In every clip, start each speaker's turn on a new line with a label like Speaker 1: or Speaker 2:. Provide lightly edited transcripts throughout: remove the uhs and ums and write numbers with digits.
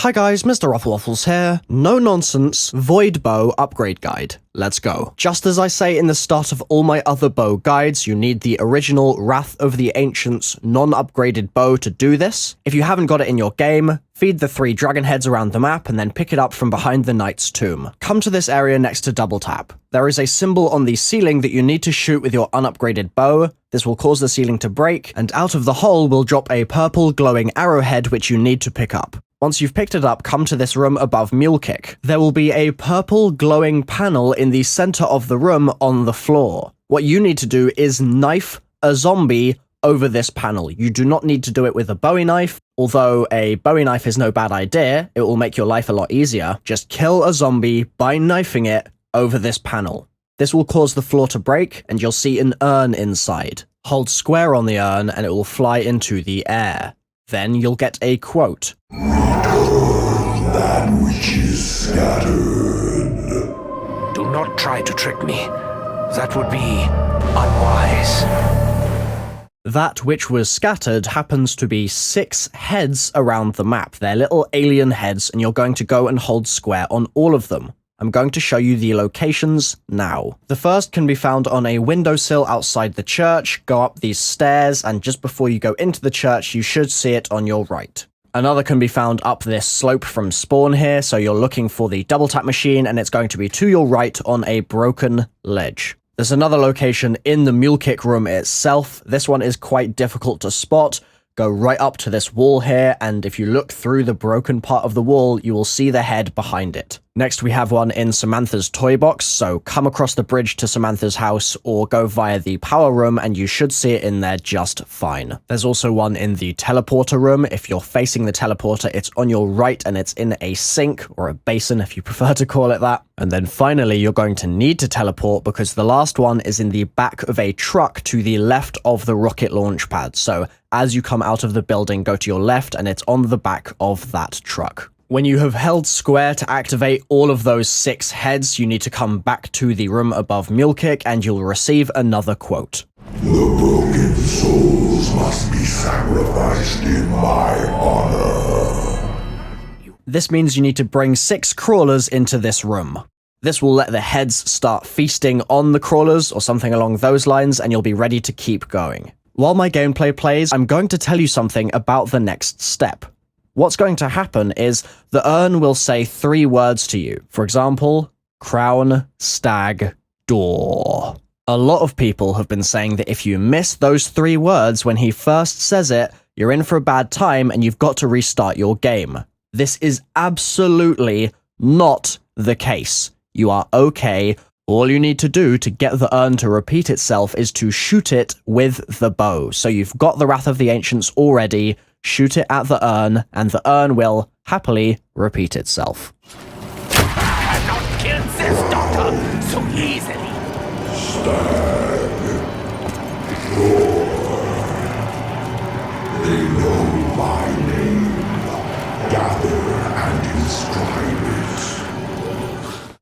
Speaker 1: Hi guys, Mr. Rufflewaffles here. No nonsense, void bow upgrade guide. Let's go. Just as I say in the start of all my other bow guides, you need the original Wrath of the Ancients non-upgraded bow to do this. If you haven't got it in your game, feed the 3 dragon heads around the map and then pick it up from behind the knight's tomb. Come to this area next to double tap. There is a symbol on the ceiling that you need to shoot with your unupgraded bow. This will cause the ceiling to break, and out of the hole will drop a purple glowing arrowhead which you need to pick up. Once you've picked it up, come to this room above Mulekick. There will be a purple glowing panel in the center of the room on the floor. What you need to do is knife a zombie over this panel. You do not need to do it with a Bowie knife, although a Bowie knife is no bad idea. It will make your life a lot easier. Just kill a zombie by knifing it over this panel. This will cause the floor to break, and you'll see an urn inside. Hold square on the urn, and it will fly into the air. Then you'll get a quote.
Speaker 2: Return that which is scattered.
Speaker 3: Do not try to trick me. That would be unwise.
Speaker 1: That which was scattered happens to be 6 heads around the map. They're little alien heads, and you're going to go and hold square on all of them. I'm going to show you the locations now. The first can be found on a windowsill outside the church. Go up these stairs, and just before you go into the church, you should see it on your right. Another can be found up this slope from spawn here, so you're looking for the double tap machine, and it's going to be to your right on a broken ledge. There's another location in the Mulekick room itself. This one is quite difficult to spot. Go right up to this wall here, and if you look through the broken part of the wall, you will see the head behind it. Next, we have one in Samantha's toy box, so come across the bridge to Samantha's house or go via the power room and you should see it in there just fine. There's also one in the teleporter room. If you're facing the teleporter, it's on your right and it's in a sink, or a basin if you prefer to call it that. And then finally, you're going to need to teleport because the last one is in the back of a truck to the left of the rocket launch pad. So as you come out of the building, go to your left and it's on the back of that truck. When you have held square to activate all of those 6 heads, you need to come back to the room above Mulekick and you'll receive another quote.
Speaker 2: The broken souls must be sacrificed in my honor.
Speaker 1: This means you need to bring 6 crawlers into this room. This will let the heads start feasting on the crawlers or something along those lines, and you'll be ready to keep going. While my gameplay plays, I'm going to tell you something about the next step. What's going to happen is the urn will say 3 words to you. For example, crown, stag, door. A lot of people have been saying that if you miss those 3 words when he first says it, you're in for a bad time and you've got to restart your game. This is absolutely not the case. You are okay. All you need to do to get the urn to repeat itself is to shoot it with the bow. So you've got the Wrath of the Ancients already. Shoot it at the urn, and the urn will happily repeat itself.
Speaker 3: I cannot kill this daughter so easily.
Speaker 2: Stag. Roar. They know my name. Gather and inscribe it.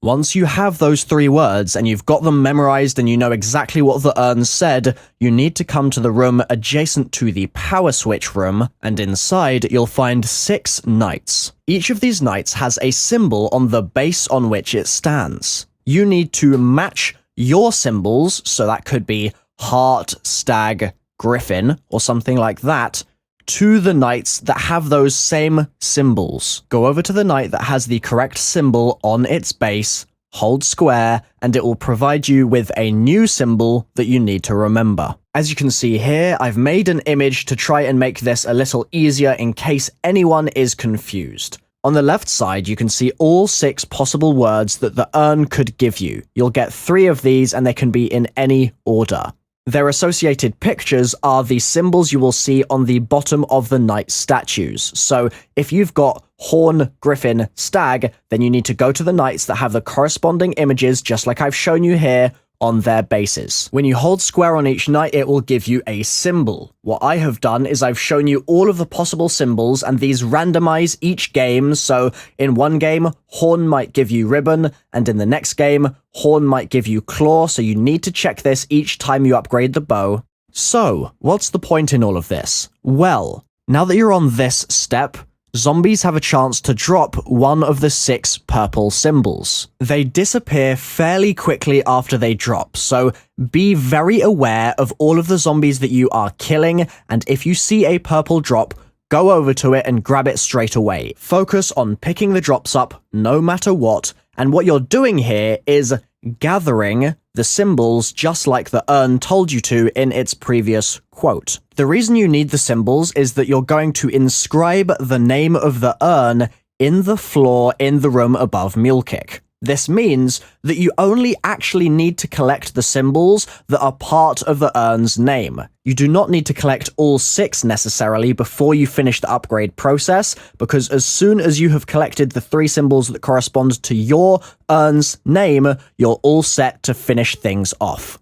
Speaker 1: Once you have those 3 words and you've got them memorized and you know exactly what the urn said, you need to come to the room adjacent to the power switch room, and inside you'll find 6 knights. Each of these knights has a symbol on the base on which it stands. You need to match your symbols, so that could be heart, stag, griffin, or something like that, to the knights that have those same symbols. Go over to the knight that has the correct symbol on its base, hold square, and it will provide you with a new symbol that you need to remember. As you can see here, I've made an image to try and make this a little easier in case anyone is confused. On the left side, you can see all 6 possible words that the urn could give you. You'll get 3 of these and they can be in any order. Their associated pictures are the symbols you will see on the bottom of the knight statues. So if you've got horn, griffin, stag, then you need to go to the knights that have the corresponding images, just like I've shown you here, on their bases. When you hold square on each knight, it will give you a symbol. What I have done is I've shown you all of the possible symbols, and these randomize each game. So in one game, horn might give you ribbon, and in the next game, horn might give you claw, so you need to check this each time you upgrade the bow. So, what's the point in all of this? Well, now that you're on this step, zombies have a chance to drop one of the 6 purple symbols. They disappear fairly quickly after they drop, so be very aware of all of the zombies that you are killing, and if you see a purple drop, go over to it and grab it straight away. Focus on picking the drops up no matter what, and what you're doing here is gathering the symbols just like the urn told you to in its previous quote. The reason you need the symbols is that you're going to inscribe the name of the urn in the floor in the room above Mulekick. This means that you only actually need to collect the symbols that are part of the urn's name. You do not need to collect all 6 necessarily before you finish the upgrade process, because as soon as you have collected the 3 symbols that correspond to your urn's name, you're all set to finish things off.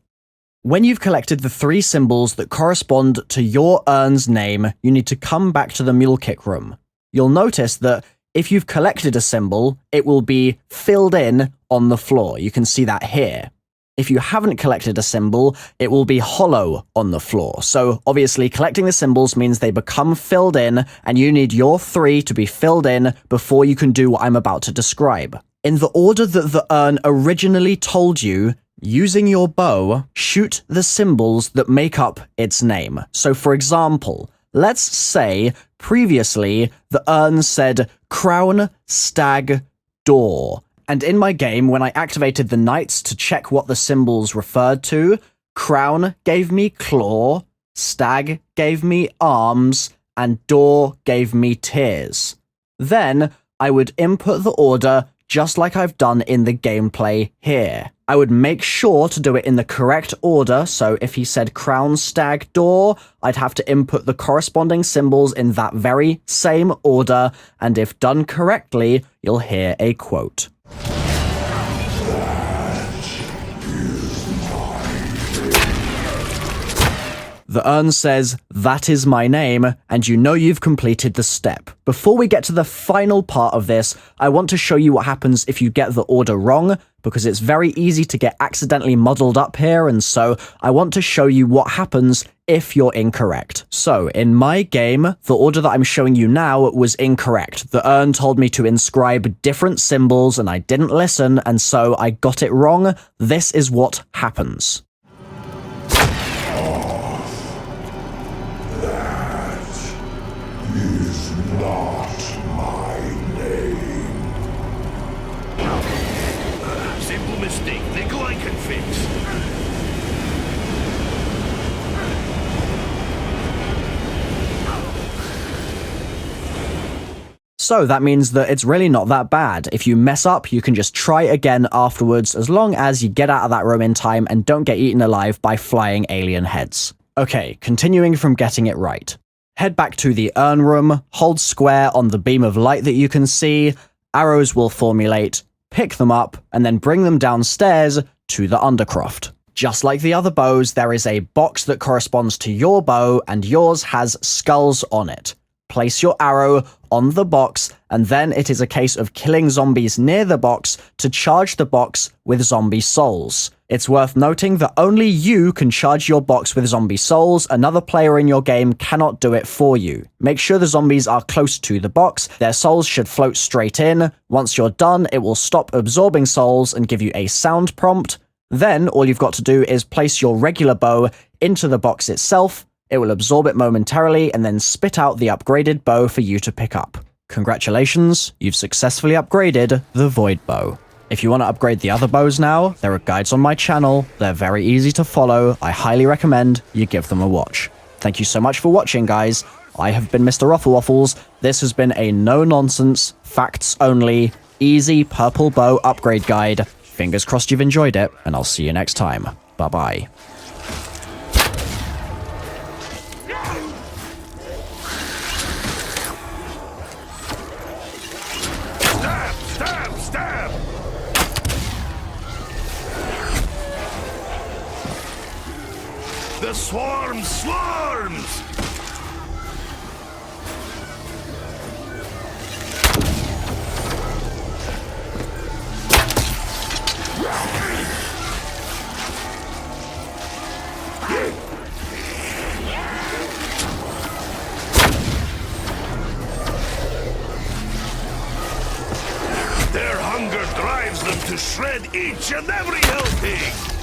Speaker 1: When you've collected the 3 symbols that correspond to your urn's name, you need to come back to the Mulekick room. You'll notice that if you've collected a symbol, it will be filled in on the floor. You can see that here. If you haven't collected a symbol, it will be hollow on the floor. So obviously collecting the symbols means they become filled in, and you need your 3 to be filled in before you can do what I'm about to describe. In the order that the urn originally told you, using your bow, shoot the symbols that make up its name. So for example, let's say previously the urn said crown, stag, door. And in my game, when I activated the knights to check what the symbols referred to, crown gave me claw, stag gave me arms, and door gave me tears. Then I would input the order just like I've done in the gameplay here. I would make sure to do it in the correct order, so if he said crown, stag, door, I'd have to input the corresponding symbols in that very same order, and if done correctly, you'll hear a quote. The urn says, "That is my name," and you know you've completed the step. Before we get to the final part of this, I want to show you what happens if you get the order wrong, because it's very easy to get accidentally muddled up here, and so I want to show you what happens if you're incorrect. So, in my game, the order that I'm showing you now was incorrect. The urn told me to inscribe different symbols, and I didn't listen, and so I got it wrong. This is what happens.
Speaker 2: Is not my name.
Speaker 3: Simple mistake. Nickel I can fix.
Speaker 1: So that means that it's really not that bad. If you mess up, you can just try again afterwards, as long as you get out of that room in time and don't get eaten alive by flying alien heads. Okay, continuing from getting it right. Head back to the urn room, hold square on the beam of light that you can see, arrows will formulate, pick them up, and then bring them downstairs to the Undercroft. Just like the other bows, there is a box that corresponds to your bow, and yours has skulls on it. Place your arrow on the box, and then it is a case of killing zombies near the box to charge the box with zombie souls. It's worth noting that only you can charge your box with zombie souls. Another player in your game cannot do it for you. Make sure the zombies are close to the box. Their souls should float straight in. Once you're done, it will stop absorbing souls and give you a sound prompt. Then all you've got to do is place your regular bow into the box itself. It will absorb it momentarily and then spit out the upgraded bow for you to pick up. Congratulations, you've successfully upgraded the Void Bow. If you want to upgrade the other bows now, there are guides on my channel. They're very easy to follow. I highly recommend you give them a watch. Thank you so much for watching, guys. I have been Mr. Rufflewaffles. This has been a no-nonsense, facts-only, easy purple bow upgrade guide. Fingers crossed you've enjoyed it, and I'll see you next time. Bye-bye.
Speaker 3: The swarm swarms!
Speaker 4: drives them to shred each and every helping.